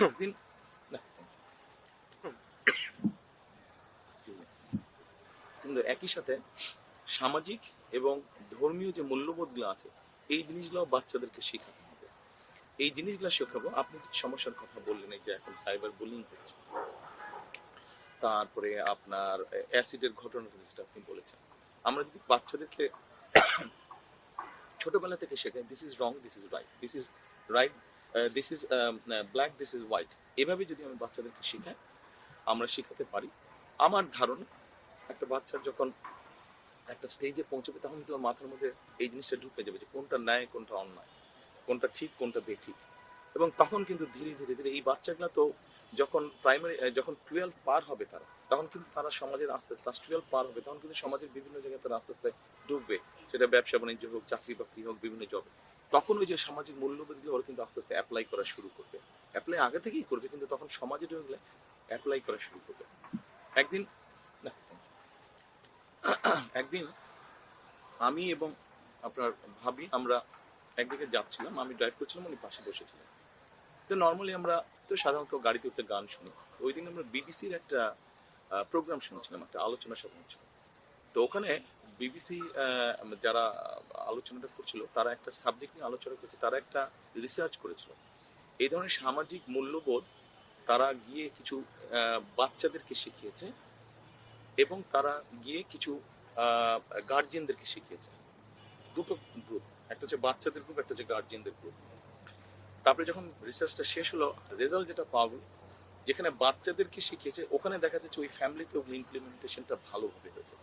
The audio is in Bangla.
একদিন না, কিন্তু একই সাথে সামাজিক এবং ধর্মীয় যে মূল্যবোধগুলো আছে এই জিনিসগুলো বাচ্চাদেরকে শেখাতে হবে। এই জিনিসগুলো শেখাবো। আপনি যে সমস্যার কথা বললেন, এই যে এখন সাইবার বুলিং হচ্ছে, তারপরে আপনার অ্যাসিডের ঘটনা যেটা আপনি বলেছেন, আমরা যদি বাচ্চাদেরকে ছোটবেলা থেকে শেখাই this is wrong, this is right, this is right, this is black, this is white, এভাবে যদি আমি বাচ্চাদেরকে শেখাই, আমরা শেখাতে পারি, আমার ধারণা একটা বাচ্চার যখন একটা স্টেজে পৌঁছবে তখন কিন্তু ওর মাথার মধ্যে এই জিনিসটা ঢুকে যাবে যে কোনটা ন্যায় কোনটা অন্যায়, কোনটা ঠিক কোনটা বেঠিক। এবং তখন কিন্তু ধীরে ধীরে ধীরে এই বাচ্চাগুলো তো যখন প্রাইমারি, যখন 12 পার হবে তারা, তখন কিন্তু তারা সমাজের আস্তে ক্লাস 12 পার হবে তখন কিন্তু সমাজের বিভিন্ন জায়গায় তারা আস্তে আস্তে ঢুকবে, সেটা ব্যবসা বাণিজ্য হোক, চাকরি বাকরি হোক, বিভিন্ন জবে। তখন ওই যে সামাজিক মূল্যবোধগুলো ওরা কিন্তু আস্তে আস্তে অ্যাপ্লাই করা শুরু করবে। অ্যাপ্লাই আগে থেকেই করবে, কিন্তু তখন সমাজে ঢুকলে অ্যাপ্লাই করা শুরু করবে। একদিন না, একদিন আমি এবং আপনার ভাবি আমরা একদিকে যাচ্ছিলাম, আমি ড্রাইভ করছিলাম, উনি পাশে বসেছিলেন। তো নর্মালি আমরা তো সাধারণত গাড়িতে উঠে গান শুনি। ওই দিন আমরা বিবিসির একটা প্রোগ্রাম শুনছিলাম, একটা আলোচনা সভা হচ্ছিল। তো ওখানে বিবিসি যারা আলোচনাটা করছিল তারা একটা সাবজেক্ট নিয়ে আলোচনা করছে, তারা একটা রিসার্চ করেছিল এই ধরনের সামাজিক মূল্যবোধ। তারা গিয়ে কিছু বাচ্চাদেরকে শিখিয়েছে এবং তারা গিয়ে কিছু গার্জিয়ানদেরকে শিখিয়েছে। দুটো গ্রুপ, একটা হচ্ছে বাচ্চাদের গ্রুপ, একটা হচ্ছে গার্জিয়ানদের গ্রুপ। তারপরে যখন রিসার্চটা শেষ হলো, রেজাল্ট যেটা পাওয়া গেল, যেখানে বাচ্চাদেরকে শিখিয়েছে ওখানে দেখা যাচ্ছে ওই ফ্যামিলিতে ইমপ্লিমেন্টেশনটা ভালোভাবে হয়েছে।